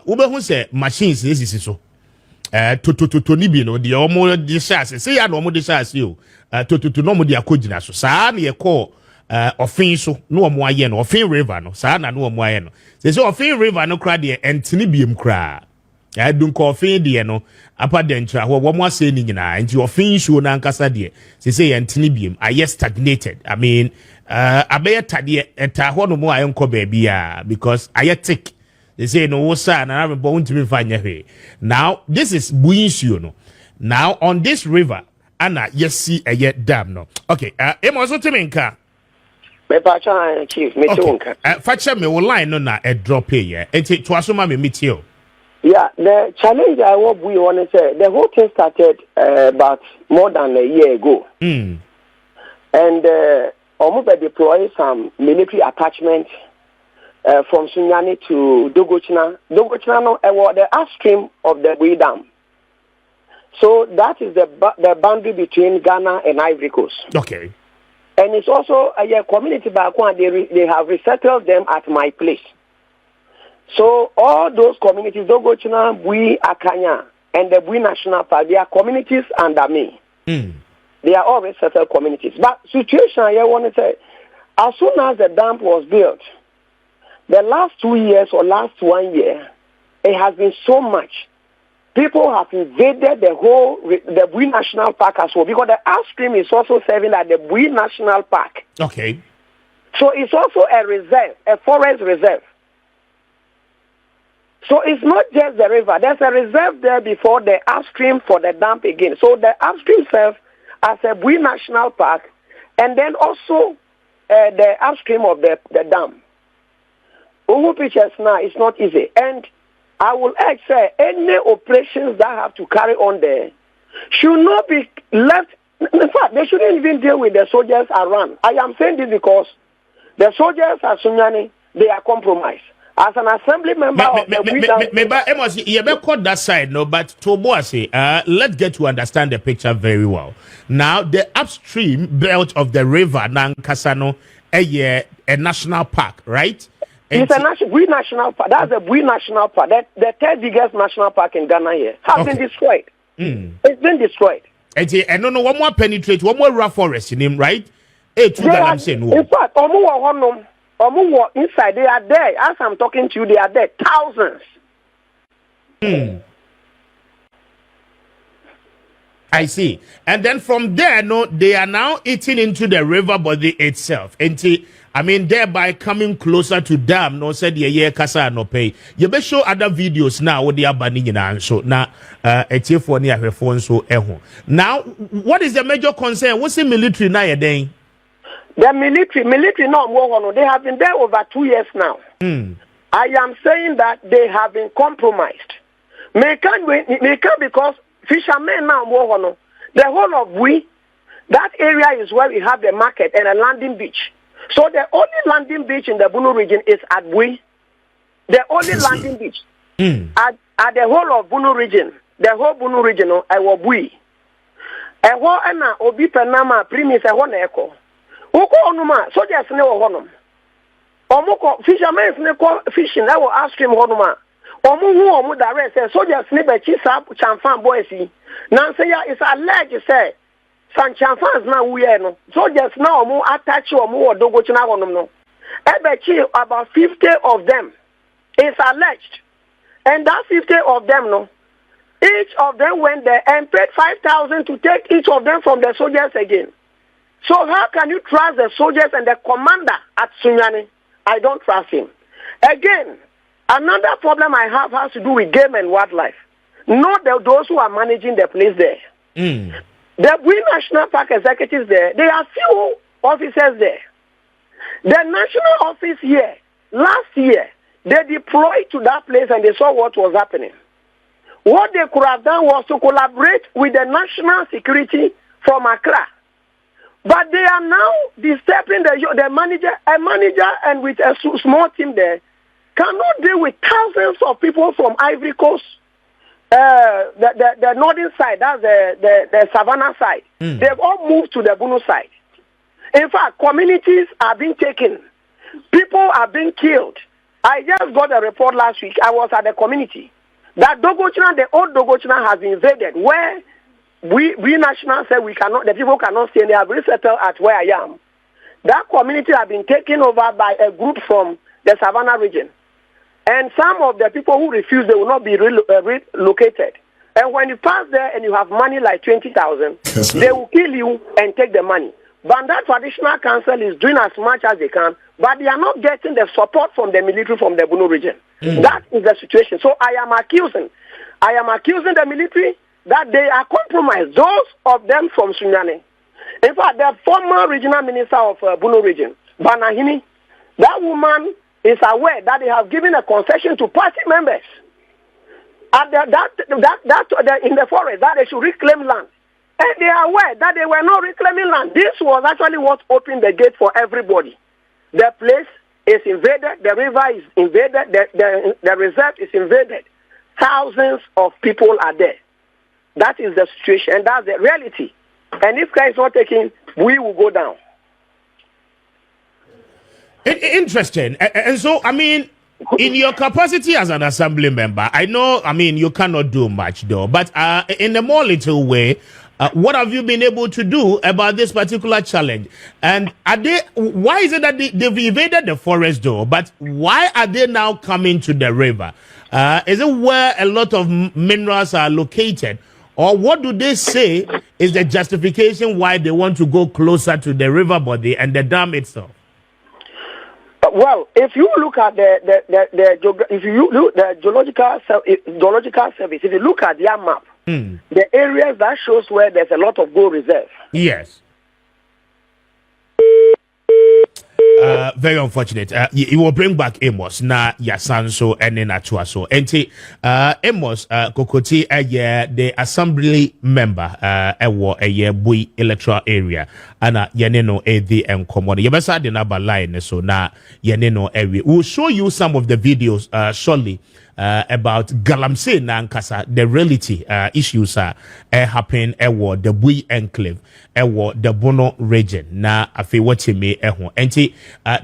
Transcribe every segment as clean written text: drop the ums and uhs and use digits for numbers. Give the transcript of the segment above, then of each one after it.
who say machines is so. To ni bi no de omo de shase say ya no omo de shase o to no mo de akogina so saa na ye call ofin so no omo aye no ofin river no saa na no omo aye no say ofin river no kra de entini biem kra dun ko ofin de no apa de ntra wo mo ase ni nyina nti ofin so na nkasa de say entini biem aye stagnated. I mean abe tade eta ho no mo aye nko ba bia because aye tick. They say no son, and I'm born to be fine. Now, this is Buinsio. No. Now, on this river, Anna, yes, see a yet dam. No. Okay, Amos, what you mean, car? Me pacha chief, me too. Fatcha me will line on a drop here. And it was my meet you. Yeah, the challenge I what we want to say, the whole thing started about more than a year ago. And almost deploy some military attachment. From Sunyani to Dogochina. Dogochina no, the upstream of the Bui Dam. So that is the boundary between Ghana and Ivory Coast. Okay. And it's also a community back one. They have resettled them at my place. So all those communities, Dogochina, Bui, Akanya, and the Bui National Park, they are communities under me. They are all resettled communities. But situation I want to say, as soon as the dam was built, the last 2 years or last 1 year, it has been so much. People have invaded the Bui National Park as well, because the upstream is also serving at the Bui National Park. Okay. So it's also a reserve, a forest reserve. So it's not just the river. There's a reserve there before the upstream for the dam again. So the upstream serves as a Bui National Park, and then also the upstream of the dam. Pictures now, it's not easy. And I will say any operations that have to carry on there should not be left. In fact, they shouldn't even deal with the soldiers around. I am saying this because the soldiers at Sunyani, they are compromised. As an assembly member of the you may call that side, no, but Toboase, let's get to understand the picture very well. Now, the upstream belt of the river, Nankasano, a national park, right? It's a Bui National Park. That's the Bui National Park. The third biggest national park in Ghana here has been destroyed. It's been destroyed. And no, one more penetrate, one more raw forest in him, right? In fact, inside, they are there. As I'm talking to you, they are there. Thousands. I see. And then from there, no, they are now eating into the river body itself. I mean, thereby coming closer to dam. No, said ye kasa no pay. You be show other videos now with the abaning and so now for near her phone so now what is the major concern? What's the military now then? The military no, they have been there over 2 years now. I am saying that they have been compromised. Because fishermen now the whole of that area is where we have the market and a landing beach. So the only landing beach in the Bunu region is at Bui. The only landing beach at the whole of Bunu region, the whole Bunu region, I was Bui. A wo na obi penama premise a ho na eko. Woko onuma so just ne wo honom. Omoko fishermen ne ko fishing na wo upstream honoma. Omu direct say so just ne be chi sa chamfan boys yi. Na say ya is alleged say Sanchanfans now we are no. So just now omu attach omu or Dogochina honum no. Ebechi about 50 of them is alleged. And that 50 of them no. Each of them went there and paid 5,000 to take each of them from the soldiers again. So how can you trust the soldiers and the commander at Sunyani? I don't trust him. Again, another problem I have has to do with game and wildlife. Not those who are managing the place there. The Bui National Park executives there, there are few officers there. The national office here, last year, they deployed to that place and they saw what was happening. What they could have done was to collaborate with the national security from Accra. But they are now disturbing the manager, a manager and with a small team there, cannot deal with thousands of people from Ivory Coast, the northern side, that's the Savannah side. They've all moved to the Bunu side. In fact, communities are being taken. People are being killed. I just got a report last week. I was at the community that Dogochina, the old Dogochina, has been invaded. Where we national said we cannot, the people cannot stay. And they have resettled at where I am. That community has been taken over by a group from the Savannah region. And some of the people who refuse, they will not be relocated. And when you pass there and you have money like 20,000, they will kill you and take the money. But that traditional council is doing as much as they can, but they are not getting the support from the military from the Bunu region. That is the situation. So I am accusing the military that they are compromised. Those of them from Sunyane. In fact, the former regional minister of Bunu region, Banahini, that woman is aware that they have given a concession to party members at in the forest that they should reclaim land. And they are aware that they were not reclaiming land. This was actually what opened the gate for everybody. The place is invaded, the river is invaded, the reserve is invaded. Thousands of people are there. That is the situation, and that's the reality. And if care is not taken, we will go down. Interesting. And so, I mean, in your capacity as an assembly member, I know, I mean, you cannot do much though, but in a more little way, what have you been able to do about this particular challenge? And why is it that they've invaded the forest though, but why are they now coming to the river? Is it where a lot of minerals are located? Or what do they say is the justification why they want to go closer to the river body and the dam itself? Well, if you look at the geological service, if you look at their map, the areas that shows where there's a lot of gold reserve. Yes. Very unfortunate. You will bring back Amos na Yasanso and Natuaso. Enti Amos Kokoti the assembly member Bui electoral area ana yeneno the encommon. Yebesa de naba line so na yeneno area. We'll show you some of the videos shortly about Galamsey na Nkasa, the reality issues happen the Bui enclave the Bono region na afi watching enti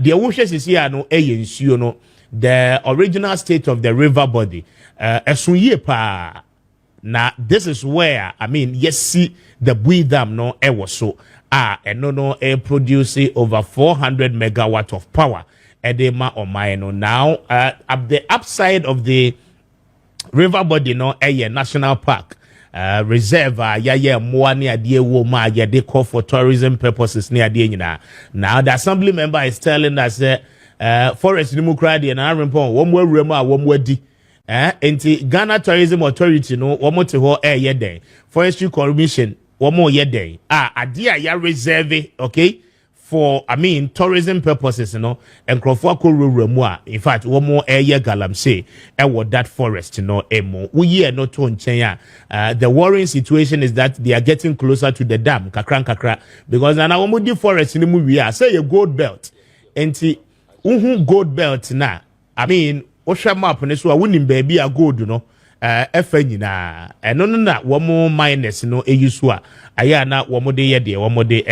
the wishes is here no no the original state of the river body pa na this is where I mean yes see the Bui dam no so no produce over 400 megawatt of power edema or mine now at the upside of the river body no national park reserve more near dear woman they call for tourism purposes near the now the assembly member is telling us forest democracy and I remember one more rema one more di Ghana Tourism Authority no one more to ho day forestry commission one more day adia ya reserve okay for I mean tourism purposes, and Crawford in fact, one more area Galamsey and that forest, emo. We are not on Chenya. The worrying situation is that they are getting closer to the dam, kakra, because now we forest in the movie. Say a gold belt, and gold belt na. I mean, Osha map and so I wouldn't baby a gold, FNina, and no, one more minus, Ayuswa. Ayana, one more day, one more day,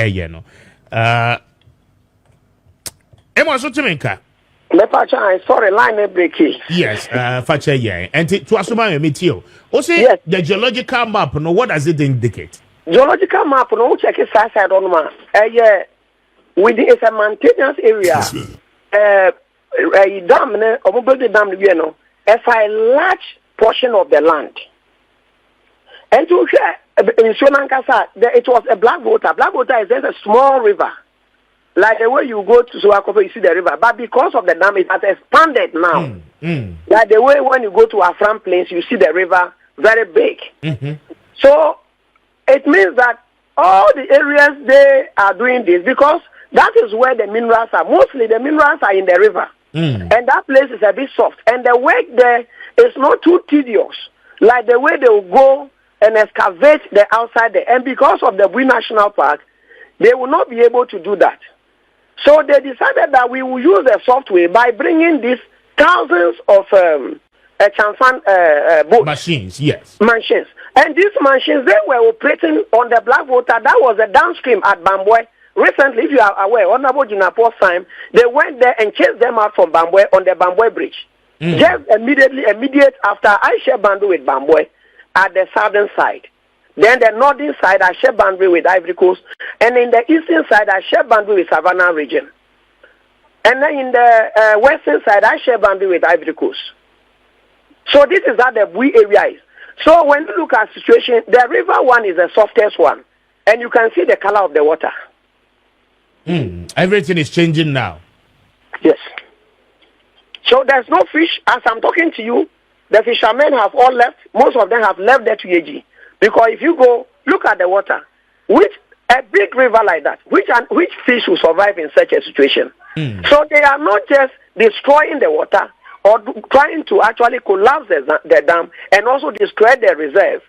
Amos Otimenka. Sorry, line breaking. Yes, Facha, yeah. And to Asuma Mitio. Also, yes. The geological map, no, what does it indicate? Geological map, no, check it side on man. Yeah, it's a mountainous area. A dam, or mobile dam, you know, as a large portion of the land. And to share in Sri Lanka, it was a black water. Black water is just a small river. Like the way you go to Suakope, you see the river. But because of the dam, it has expanded now. Like the way when you go to Afram Plains, you see the river very big. So it means that all the areas they are doing this because that is where the minerals are. Mostly the minerals are in the river. And that place is a bit soft. And the work there is not too tedious. Like the way they will go and excavate the outside there. And because of the Bui National Park, they will not be able to do that. So they decided that we will use the software by bringing these thousands of boats. Machines, yes. Machines. And these machines, they were operating on the black water. That was a downstream at Bamboy. recently, if you are aware, Honorable Jinapo's time, they went there and chased them out from Bambwe on the Bambwe Bridge. Just immediate after I share boundary with Bambwe at the southern side. Then the northern side, I share boundary with Ivory Coast. And in the eastern side, I share boundary with Savannah region. And then in the western side, I share boundary with Ivory Coast. So this is how the Bui area is. So when you look at the situation, the river one is the softest one. And you can see the color of the water. Everything is changing now. Yes. So there's no fish. As I'm talking to you, the fishermen have all left. Most of them have left there to AG. Because if you go, look at the water. Which a big river like that, which fish will survive in such a situation? So they are not just destroying the water or trying to actually collapse the dam and also destroy the reserve,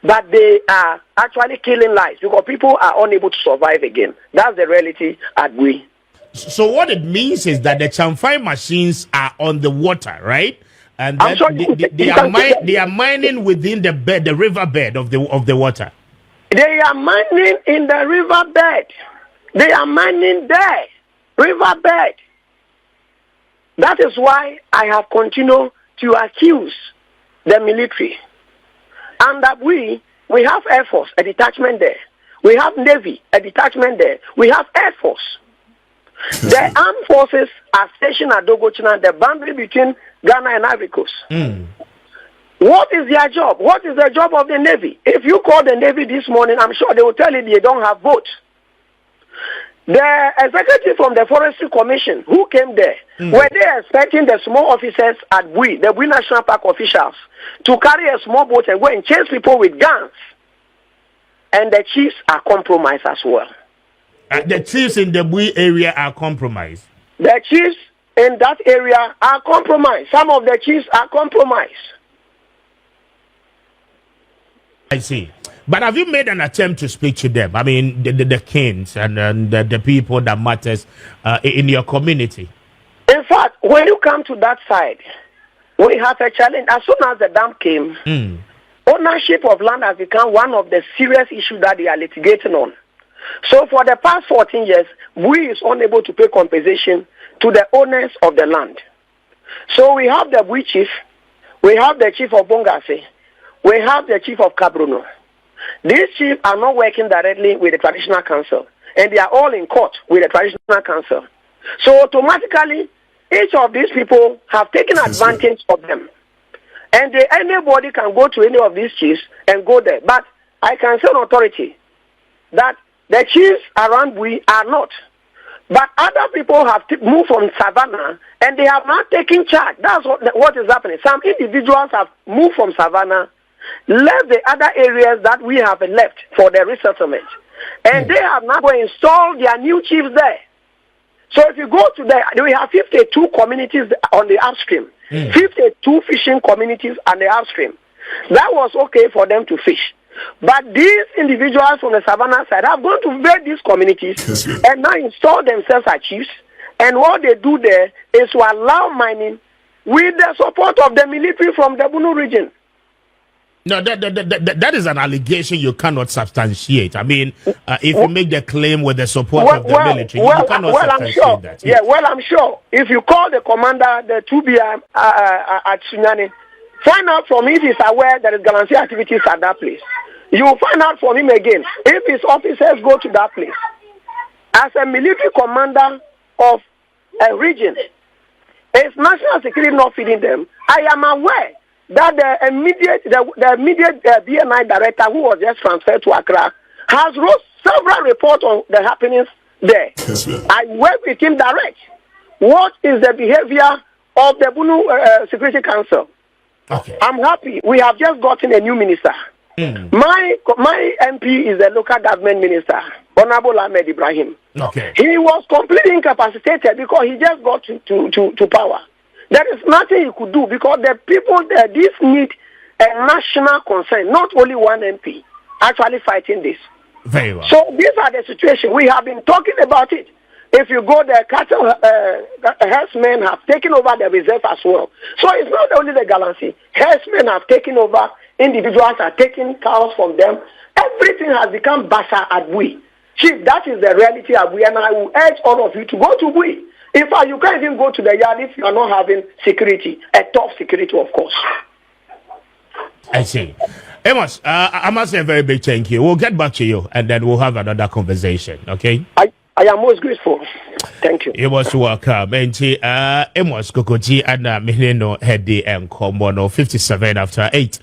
but they are actually killing lives because people are unable to survive again. That's the reality at Bui. So what it means is that the Chamfai machines are on the water, right? And they are mining within the riverbed of the water. They are mining in the riverbed. They are mining there, riverbed. That is why I have continued to accuse the military. And that we have Air Force, a detachment there. We have Navy, a detachment there. We have Air Force. The armed forces are stationed at Dogochina, the boundary between Ghana and Ivory Coast. What is their job? What is the job of the Navy? If you call the Navy this morning, I'm sure they will tell you they don't have votes. The executive from the Forestry Commission who came there, were they expecting the small officers at Bui, the Bui National Park officials, to carry a small boat and go and chase people with guns? And the chiefs are compromised as well. The chiefs in the Bui area are compromised. The chiefs in that area are compromised. Some of the chiefs are compromised. I see. But have you made an attempt to speak to them? I mean, the kings and the people that matters in your community? In fact, when you come to that side, we have a challenge. As soon as the dam came, ownership of land has become one of the serious issues that they are litigating on. So for the past 14 years, Bui is unable to pay compensation to the owners of the land. So we have the Bui chief, we have the chief of Bongase, we have the chief of Kabruno. These chiefs are not working directly with the traditional council, and they are all in court with the traditional council. So automatically, each of these people have taken advantage of them. And anybody can go to any of these chiefs and go there. But I can say on authority that the chiefs around Bui are not. But other people have moved from Savannah and they have not taken charge. That's what is happening. Some individuals have moved from Savannah, left the other areas that we have left for the resettlement. And they have now installed their new chiefs there. So if you go to there, we have 52 communities on the upstream, 52 fishing communities on the upstream. That was okay for them to fish. But these individuals from the Savannah side have gone to invade these communities and now install themselves as chiefs. And what they do there is to allow mining with the support of the military from the Bunu region. No, that is an allegation you cannot substantiate. I mean, if you make the claim with the support of the military, you cannot substantiate that. Yes. Yeah, well, I'm sure. If you call the commander, the 2BM at Sunyani, find out from him if he's aware there is Galamsey activities at that place. You will find out from him again if his officers go to that place. As a military commander of a region, is national security not feeding them? I am aware that the immediate BNI director who was just transferred to Accra has wrote several reports on the happenings there. Yes, I work with him direct. What is the behavior of the Bunu Security Council? Okay. I'm happy. We have just gotten a new minister. My MP is the local government minister, Honorable Ahmed Ibrahim. Okay. He was completely incapacitated because he just got to power. There is nothing he could do because the people there, this need a national concern, not only one MP actually fighting this. Very well. So these are the situations. We have been talking about it. If you go there, cattle herdsmen have taken over the reserve as well. So it's not only the Galamsey. Herdsmen have taken over. Individuals are taking cows from them. Everything has become basa at Bui. Chief, that is the reality of Bui, and I will urge all of you to go to Bui. In fact, you can't even go to the yard if you are not having security, a top security, of course. I see. Amos, I must say a very big thank you. We'll get back to you, and then we'll have another conversation, okay? I am most grateful. Thank you. You was welcome. And Amos Kokoji and Mileno had the Komono 57 after 8.